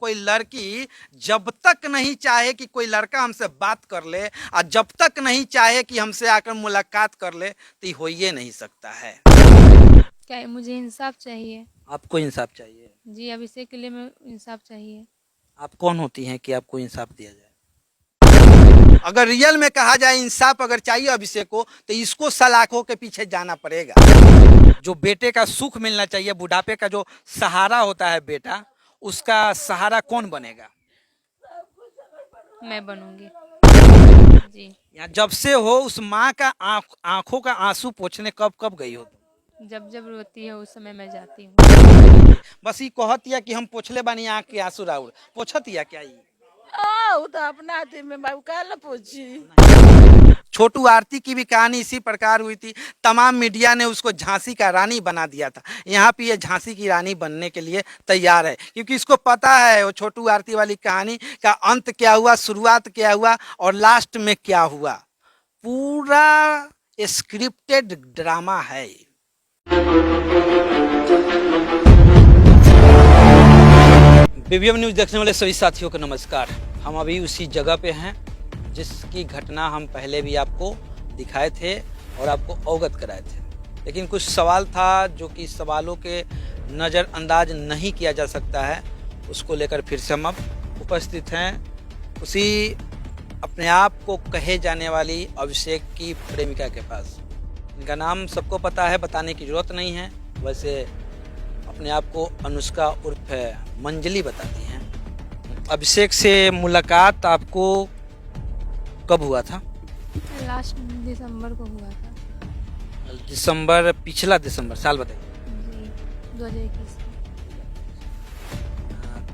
कोई लड़की जब तक नहीं चाहे कि कोई लड़का हमसे बात कर ले और जब तक नहीं चाहे कि हमसे आकर मुलाकात कर ले तो ये हो ही नहीं सकता है। क्या मुझे इंसाफ चाहिए? आपको इंसाफ चाहिए? जी, अभिषेक के लिए मैं इंसाफ चाहिए। आप कौन होती हैं कि आपको इंसाफ दिया जाए? अगर रियल में कहा जाए इंसाफ अगर चाहिए अभिषेक को तो इसको सलाखों के पीछे जाना पड़ेगा। जो बेटे का सुख मिलना चाहिए, बुढ़ापे का जो सहारा होता है बेटा, उसका सहारा कौन बनेगा? मैं बनूंगी। जी। यहाँ जब से हो उस माँ का आंखों का आंसू पोंछने कब कब गई हो? जब जब रोती है उस समय मैं जाती हूँ। बस ये कहतिया कि हम पोछले बानी आँख के आंसू राउर पोछतिया क्या ये? वो तो अपना हाथी में बाबू काला पूछी। छोटू आरती की भी कहानी इसी प्रकार हुई थी। तमाम मीडिया ने उसको झांसी का रानी बना दिया था। यहाँ पे ये झांसी की रानी बनने के लिए तैयार है, क्योंकि इसको पता है वो छोटू आरती वाली कहानी का अंत क्या हुआ, शुरुआत क्या हुआ और लास्ट में क्या हुआ। पूरा स्क्रिप्टेड ड्रामा है। बीबीएम न्यूज देखने वाले सभी साथियों को नमस्कार। हम अभी उसी जगह पे हैं जिसकी घटना हम पहले भी आपको दिखाए थे और आपको अवगत कराए थे, लेकिन कुछ सवाल था जो कि सवालों के नज़रअंदाज नहीं किया जा सकता है, उसको लेकर फिर से हम अब उपस्थित हैं उसी अपने आप को कहे जाने वाली अभिषेक की प्रेमिका के पास। इनका नाम सबको पता है, बताने की जरूरत नहीं है। वैसे अपने आप को अनुष्का उर्फ मंजली बताती हैं। अभिषेक से मुलाकात आपको कब हुआ था? लास्ट दिसंबर को हुआ था। दिसंबर, पिछला दिसंबर साल बताइए। जी, 2021।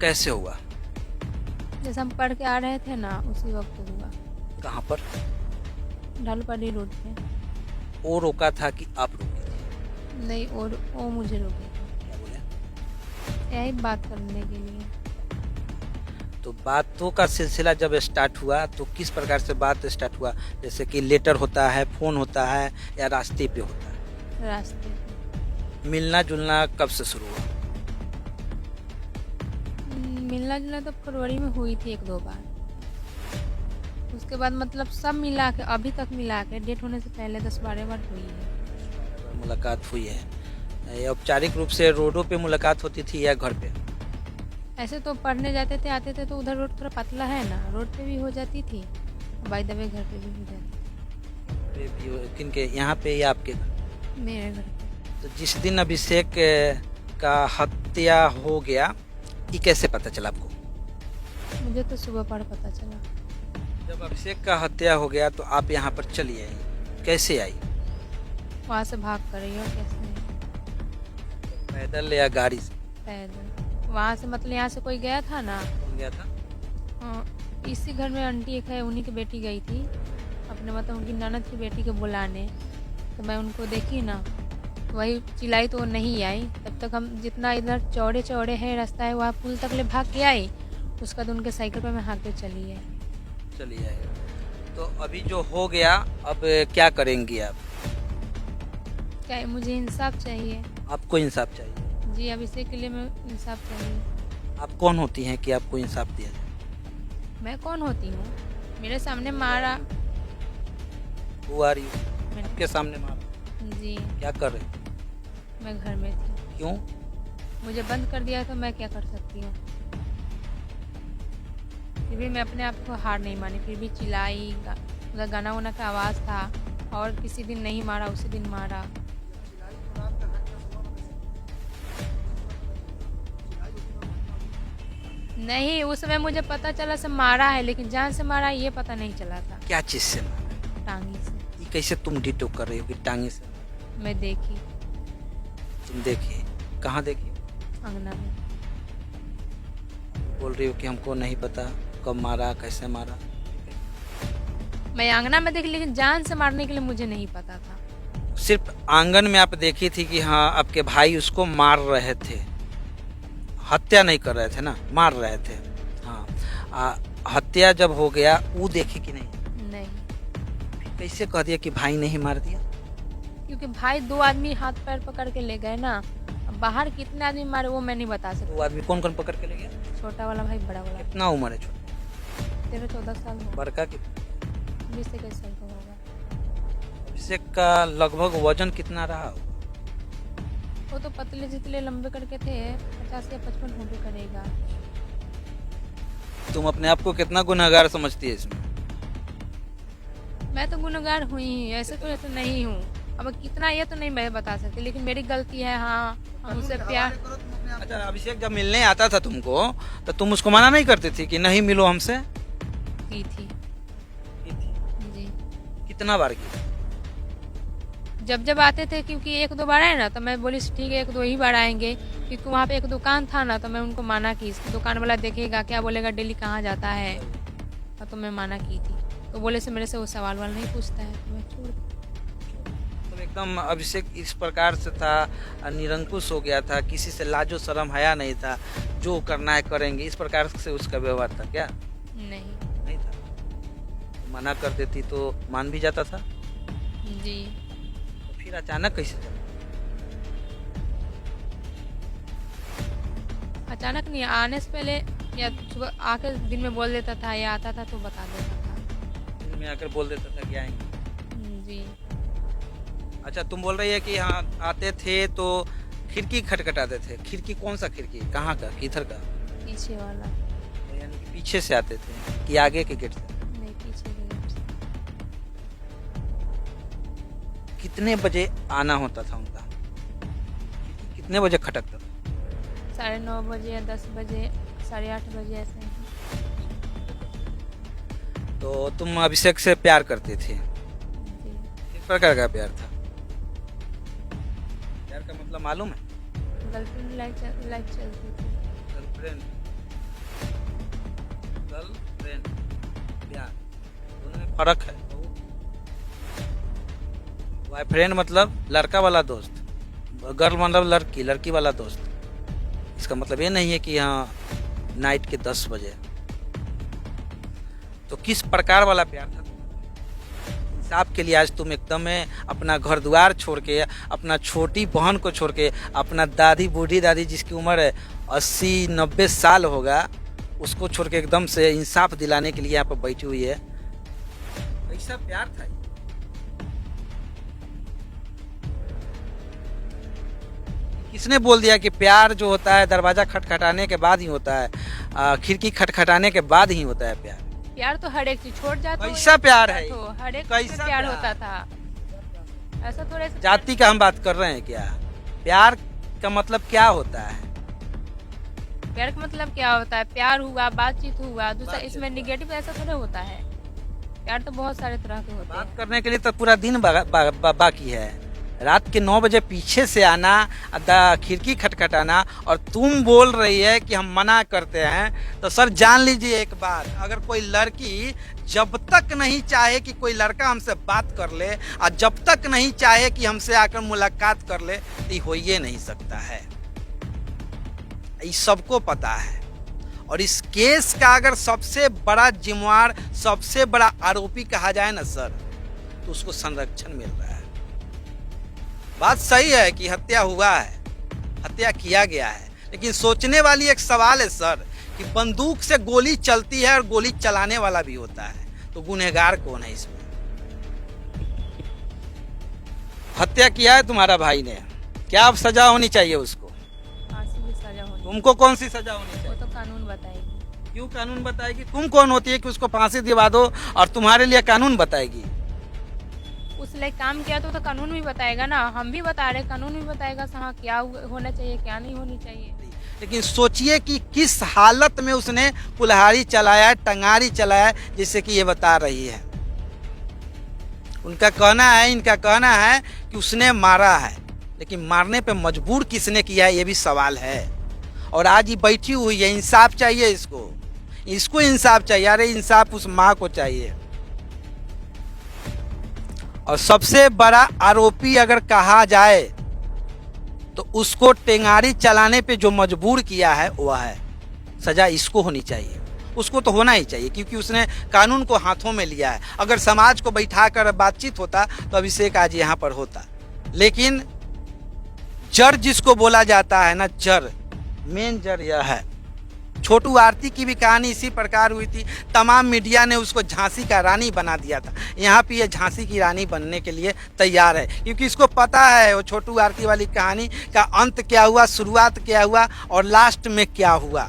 कैसे हुआ? जैसे हम पढ़ के आ रहे थे ना उसी वक्त हुआ। कहाँ पर? ढालपाड़ी रोड पे। वो रोका था कि आप रोकी थी? नहीं, और वो मुझे रोके थे क्या बोले? यही बात करने के लिए। तो बातों का सिलसिला जब स्टार्ट हुआ तो किस प्रकार से बात स्टार्ट हुआ? जैसे कि लेटर होता है, फोन होता है या रास्ते पे होता है? रास्ते पे। मिलना जुलना कब से शुरू हुआ? मिलना जुलना तो फरवरी में हुई थी 1-2 बार। उसके बाद मतलब सब मिला के अभी तक मिला के डेट होने से पहले 10-12 बार हुई है। मुलाकात हुई है। ये औपचारिक रूप से रोडों पे मुलाकात होती थी या घर पे? ऐसे तो पढ़ने जाते थे आते थे तो उधर रोड थोड़ा पतला है ना, रोड पे भी हो जाती थी, बाय द वे घर पे भी हो जाती। किनके यहाँ पे या आपके घर? मेरे घर पे। तो जिस दिन अभिषेक का हत्या हो गया, ये कैसे पता चला आपको? मुझे तो सुबह पढ़ पता चला। जब अभिषेक का हत्या हो गया तो आप यहाँ पर चली आई, कैसे आई? वहाँ से भाग कर रही हो कैसे? पैदल या गाड़ी से? पैदल। वहाँ से मतलब यहाँ से कोई गया था ना। कौन गया था? हाँ, इसी घर में आंटी एक है, उन्हीं की बेटी गई थी अपने मतलब उनकी ननद की बेटी के बुलाने। तो मैं उनको देखी ना, वही चिल्लाई तो वो नहीं आई। तब तक हम जितना इधर चौड़े चौड़े है रास्ता है वहाँ पुल तक ले भाग के आई। उसके बाद उनके साइकिल पर मैं हाँक के चली आई। चली आई। तो अभी जो हो गया अब क्या करेंगी आप? क्या मुझे इंसाफ चाहिए? आपको इंसाफ चाहिए? जी, अभिषेक के लिए मैं इंसाफ चाहिए। आप कौन होती हैं कि आपको इंसाफ दिया जाए? मैं कौन होती हूँ? मेरे सामने मारा। Who are you? मैंने। आपके सामने मारा? जी। क्या कर रहे? मैं घर में थी। क्यों? मुझे बंद कर दिया तो मैं क्या कर सकती हूँ? फिर भी मैं अपने आप को हार नहीं मानी, फिर भी चिल्लाई। उधर गाना वाना का आवाज़ था और किसी दिन नहीं मारा उसी दिन मारा। नहीं, उस समय मुझे पता चला से मारा है, लेकिन जान से मारा ये पता नहीं चला था। क्या चीज से मारा? टांगी से। ये कैसे तुम डिटो कर रही हो कि टांगे से? मैं देखी। तुम देखी? कहाँ देखी? अंगना में। बोल रही हो कि हमको नहीं पता कब मारा, कैसे मारा। मैं अंगना में देखी, लेकिन जान से मारने के लिए मुझे नहीं पता था। सिर्फ आंगन में आप देखी थी कि हाँ आपके भाई उसको मार रहे थे, हत्या नहीं कर रहे थे ना, मार रहे थे। हाँ, हत्या जब हो गया वो देखी कि नहीं? नहीं। कैसे कह दिया कि भाई नहीं मार दिया? क्योंकि भाई 2 आदमी हाथ पैर पकड़ के ले गए ना। अब बाहर कितने आदमी मारे वो मैं नहीं बता वो सकती। आदमी कौन कौन पकड़ के ले गया? छोटा वाला भाई, बड़ा वाला। कितना उम्र है छोटा? 13-14 साल हो, बड़का कितना? 20-21 साल का होगा। अभिषेक का लगभग वजन कितना रहा होगा? वो तो पतले जितले लंबे करके थे, 50 या 55 हो भी करेगा। तुम अपने आप को कितना गुनहगार समझती है इसमें? मैं तो गुनहगार हुई ही, ऐसे तो नहीं हूँ। अब कितना ये तो नहीं मैं बता सकती, लेकिन मेरी गलती है। हाँ, हम उससे प्यार अच्छा, अभिषेक जब मिलने आता था तुमको तो तुम उसको मना नहीं करती थी कि नहीं मिलो हमसे? की थी जी। कितना बार की? जब आते थे, क्योंकि 1-2 बार आए ना, तो मैं बोली ठीक है 1-2 ही बार आएंगे, क्योंकि वहाँ पे एक दुकान था ना, तो मैं उनको मना की। दुकान वाला देखेगा क्या बोलेगा, डेली कहाँ जाता है, तो मैं मना की थी। तो बोले से मेरे से वो सवाल वाल नहीं पूछता है, तो मैं छोड़ दी। तो एकदम अभिषेक इस प्रकार से था, निरंकुश हो गया था, किसी से लाजो शर्म हया नहीं था, जो करना है करेंगे, इस प्रकार से उसका व्यवहार था क्या? नहीं था। तो मना कर देती तो मान भी जाता था? जी। तो फिर अचानक कैसे चला? अचानक नहीं, आने से पहले या सुबह आकर दिन में बोल देता था, या आता था तो बता देता था। दिन में आकर बोल देता था कि आएंगे? जी। अच्छा, तुम बोल रही है कि हाँ आते थे तो खिड़की खटखटाते थे। खिड़की कौन सा खिड़की? कहाँ का? किधर का? पीछे वाला। यानी कि पीछे से आते थे कि आगे के गेट से? नहीं, पीछे के गेट से। कितने बजे आना होता था उनका? कितने बजे खटकता था? 9:30 बजे या 10 बजे, 8:30 बजे ऐसे ही। तो तुम अभिषेक से प्यार करते थे? जी। किस प्रकार का प्यार था? प्यार का मतलब मालूम है? गर्लफ्रेंड लाइफ चलती थी। गर्लफ्रेंड प्यार, दोनों में फर्क है। बॉयफ्रेंड मतलब लड़का वाला दोस्त, गर्ल मतलब लड़की, लड़की वाला दोस्त। इसका मतलब ये नहीं है कि हाँ नाइट के 10 बजे। तो किस प्रकार वाला प्यार था? इंसाफ के लिए आज तुम एकदम अपना घर द्वार छोड़ के, अपना छोटी बहन को छोड़ के, अपना दादी बूढ़ी दादी जिसकी उम्र 80-90 साल होगा, उसको छोड़ के एकदम से इंसाफ दिलाने के लिए यहाँ पर बैठी हुई है। ऐसा प्यार था? किसने बोल दिया कि प्यार जो होता है दरवाजा खटखटाने के बाद ही होता है, खिड़की खटखटाने के बाद ही होता है प्यार? प्यार तो हर एक चीज छोड़ जाता कैसा प्यार है? तो हर एक कैसा चीज में प्यार प्यार? होता था। ऐसा थोड़ा सा जाति का हम बात कर रहे हैं क्या? प्यार का मतलब क्या होता है? प्यार का मतलब क्या होता है? प्यार हुआ, बातचीत हुआ, दूसरा बातचीत इसमें हुआ। निगेटिव ऐसा थोड़ा होता है। प्यार तो बहुत सारे तरह के होते बात हैं। करने के लिए तो पूरा दिन बाकी है। रात के 9 बजे पीछे से आना, खिड़की खटखटाना, और तुम बोल रही है कि हम मना करते हैं। तो सर जान लीजिए एक बात, अगर कोई लड़की जब तक नहीं चाहे कि कोई लड़का हमसे बात कर ले, और जब तक नहीं चाहे कि हमसे आकर मुलाकात कर ले, तो ये हो ही नहीं सकता है। ये सबको पता है। और इस केस का अगर सबसे बड़ा जिम्मेवार, सबसे बड़ा आरोपी कहा जाए ना सर, तो उसको संरक्षण मिल रहा है। बात सही है कि हत्या हुआ है, हत्या किया गया है, लेकिन सोचने वाली एक सवाल है सर कि बंदूक से गोली चलती है और गोली चलाने वाला भी होता है, तो गुनहगार कौन है इसमें? हत्या किया है तुम्हारा भाई ने, क्या अब सजा होनी चाहिए उसको? फांसी की सजा होनी। तुमको कौन सी सजा होनी वो चाहिए? तो कानून बताएगी। क्यों कानून बताएगी? तुम कौन होती है कि उसको फांसी दिवा दो और तुम्हारे लिए कानून बताएगी? उसने काम किया तो कानून भी बताएगा ना। हम भी बता रहे, कानून भी बताएगा हाँ क्या होना चाहिए, क्या नहीं होनी चाहिए। लेकिन सोचिए कि किस हालत में उसने कुल्हाड़ी चलाया, टंगारी चलाया, जिससे कि ये बता रही है। उनका कहना है, इनका कहना है कि उसने मारा है, लेकिन मारने पे मजबूर किसने किया है, ये भी सवाल है। और आज ये बैठी हुई है, इंसाफ चाहिए इसको, इसको इंसाफ चाहिए। अरे इंसाफ उस माँ को चाहिए। और सबसे बड़ा आरोपी अगर कहा जाए तो उसको टेंगारी चलाने पे जो मजबूर किया है वह है, सजा इसको होनी चाहिए। उसको तो होना ही चाहिए, क्योंकि उसने कानून को हाथों में लिया है। अगर समाज को बैठा कर बातचीत होता तो अभिषेक आज यहाँ पर होता। लेकिन जड़ जिसको बोला जाता है ना, जड़, मेन जड़ यह है। छोटू आरती की भी कहानी इसी प्रकार हुई थी। तमाम मीडिया ने उसको झांसी का रानी बना दिया था। यहाँ पे ये झांसी की रानी बनने के लिए तैयार है, क्योंकि इसको पता है वो छोटू आरती वाली कहानी का अंत क्या हुआ, शुरुआत क्या हुआ और लास्ट में क्या हुआ।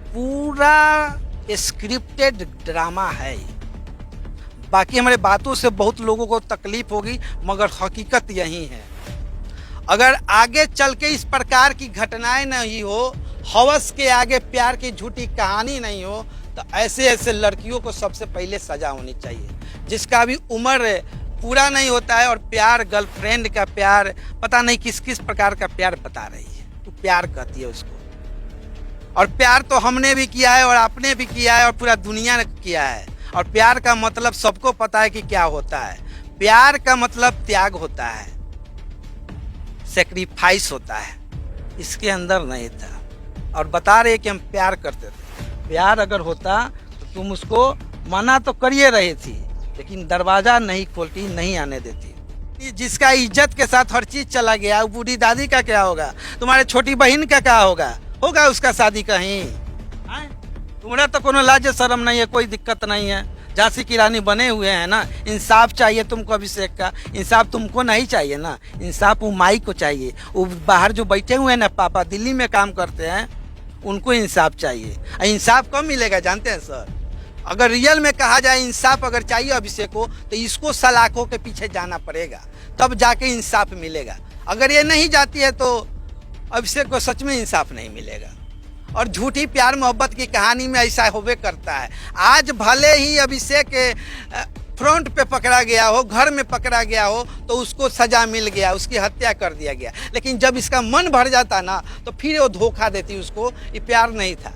पूरा स्क्रिप्टेड ड्रामा है। बाकी हमारे बातों से बहुत लोगों को तकलीफ होगी, मगर हकीकत यही है। अगर आगे चल के इस प्रकार की घटनाएं नहीं हो, हवस के आगे प्यार की झूठी कहानी नहीं हो, तो ऐसे ऐसे लड़कियों को सबसे पहले सजा होनी चाहिए, जिसका अभी उम्र पूरा नहीं होता है और प्यार, गर्लफ्रेंड का प्यार, पता नहीं किस किस प्रकार का प्यार बता रही है, तो प्यार कहती है उसको। और प्यार तो हमने भी किया है और आपने भी किया है और पूरा दुनिया ने किया है। और प्यार का मतलब सबको पता है कि क्या होता है। प्यार का मतलब त्याग होता है, सेक्रीफाइस होता है। इसके अंदर नहीं था। और बता रहे कि हम प्यार करते थे। प्यार अगर होता तो तुम उसको मना तो करिए रही थी, लेकिन दरवाजा नहीं खोलती, नहीं आने देती। जिसका इज्जत के साथ हर चीज चला गया, वो बूढ़ी दादी का क्या होगा, तुम्हारे छोटी बहन का क्या होगा, होगा उसका शादी कहीं। तुम्हारा तो कोनो लाज शर्म नहीं है, कोई दिक्कत नहीं है। झांसी की रानी बने हुए हैं ना, इंसाफ चाहिए तुमको अभिषेक का, इंसाफ तुमको नहीं चाहिए ना, इंसाफ वो माई को चाहिए। वो बाहर जो बैठे हुए हैं ना, पापा दिल्ली में काम करते हैं, उनको इंसाफ चाहिए। इंसाफ कब मिलेगा जानते हैं सर? अगर रियल में कहा जाए इंसाफ अगर चाहिए अभिषेक को, तो इसको सलाखों के पीछे जाना पड़ेगा, तब जाके इंसाफ मिलेगा। अगर ये नहीं जाती है तो अभिषेक को सच में इंसाफ नहीं मिलेगा। और झूठी प्यार मोहब्बत की कहानी में ऐसा होवे करता है। आज भले ही अभिषेक फ्रंट पे पकड़ा गया हो, घर में पकड़ा गया हो, तो उसको सजा मिल गया, उसकी हत्या कर दिया गया, लेकिन जब इसका मन भर जाता ना, तो फिर वो धोखा देती उसको। ये प्यार नहीं था।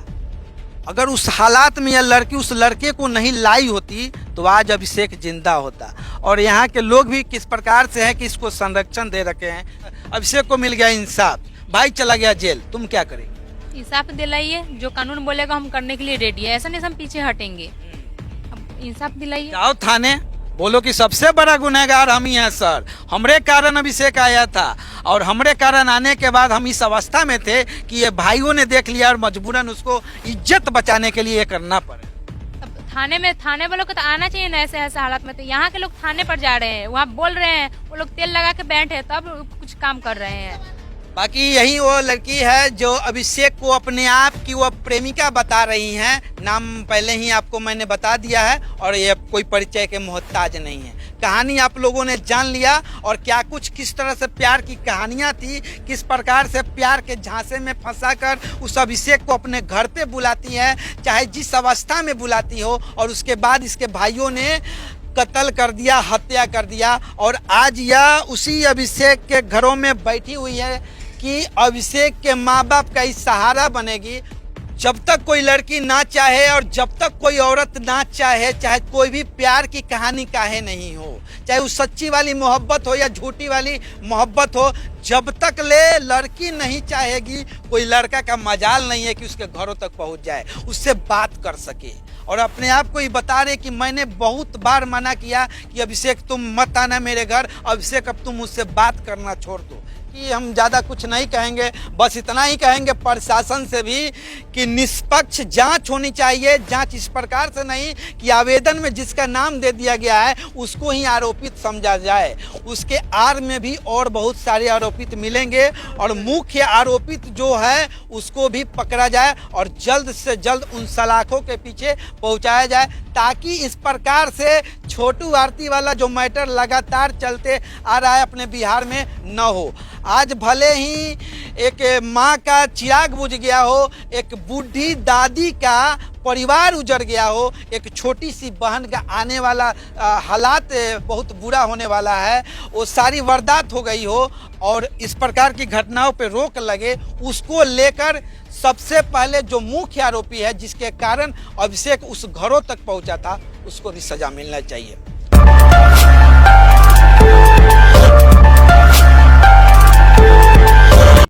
अगर उस हालात में यह लड़की उस लड़के को नहीं लाई होती, तो आज अभिषेक जिंदा होता। और यहाँ के लोग भी किस प्रकार से हैं कि इसको संरक्षण दे रखे हैं। अभिषेक को मिल गया इंसाफ, भाई चला गया जेल, तुम क्या करेंगे? इंसाफ दिलाइए, जो कानून बोलेगा हम करने के लिए रेडी है। ऐसा नहीं हम पीछे हटेंगे। अब इंसाफ दिलाइए। जाओ थाने, बोलो कि सबसे बड़ा गुनहगार हम ही हैं सर, हमरे कारण अभिषेक आया था और हमरे कारण आने के बाद हम इस अवस्था में थे कि ये भाइयों ने देख लिया और मजबूरन उसको इज्जत बचाने के लिए ये करना पड़े। अब थाने वालों को तो आना चाहिए ना ऐसे ऐसे हालात में। तो यहाँ के लोग थाने पर जा रहे हैं, वहाँ बोल रहे हैं, वो लोग तेल लगा के बैठे तब कुछ काम कर रहे हैं। बाकी यही वो लड़की है जो अभिषेक को अपने आप की वो प्रेमिका बता रही हैं। नाम पहले ही आपको मैंने बता दिया है और ये कोई परिचय के मोहताज नहीं है। कहानी आप लोगों ने जान लिया और क्या कुछ किस तरह से प्यार की कहानियां थी, किस प्रकार से प्यार के झांसे में फंसाकर उस अभिषेक को अपने घर पे बुलाती है, चाहे जिस अवस्था में बुलाती हो, और उसके बाद इसके भाइयों ने कत्ल कर दिया, हत्या कर दिया। और आज यह उसी अभिषेक के घरों में बैठी हुई है कि अभिषेक के माँ बाप का ही सहारा बनेगी। जब तक कोई लड़की ना चाहे और जब तक कोई औरत ना चाहे, चाहे कोई भी प्यार की कहानी काहे नहीं हो, चाहे वो सच्ची वाली मोहब्बत हो या झूठी वाली मोहब्बत हो, जब तक ले लड़की नहीं चाहेगी, कोई लड़का का मजाल नहीं है कि उसके घरों तक पहुंच जाए, उससे बात कर सके। और अपने आप को ही बता रहे कि मैंने बहुत बार मना किया कि अभिषेक तुम मत आना मेरे घर, अभिषेक अब तुम मुझसे बात करना छोड़ दो। कि हम ज़्यादा कुछ नहीं कहेंगे, बस इतना ही कहेंगे प्रशासन से भी कि निष्पक्ष जांच होनी चाहिए। जांच इस प्रकार से नहीं कि आवेदन में जिसका नाम दे दिया गया है उसको ही आरोपित समझा जाए, उसके आड़ में भी और बहुत सारे आरोपित मिलेंगे और मुख्य आरोपित जो है उसको भी पकड़ा जाए और जल्द से जल्द उन सलाखों के पीछे पहुंचाया जाए, ताकि इस प्रकार से छोटू आरती वाला जो मैटर लगातार चलते आ रहा है अपने बिहार में न हो। आज भले ही एक माँ का चिराग बुझ गया हो, एक बूढ़ी दादी का परिवार उजड़ गया हो, एक छोटी सी बहन का आने वाला हालात बहुत बुरा होने वाला है, वो सारी वारदात हो गई हो और इस प्रकार की घटनाओं पे रोक लगे, उसको लेकर सबसे पहले जो मुख्य आरोपी है जिसके कारण अभिषेक उस घरों तक पहुंचा था, उसको भी सजा मिलना चाहिए।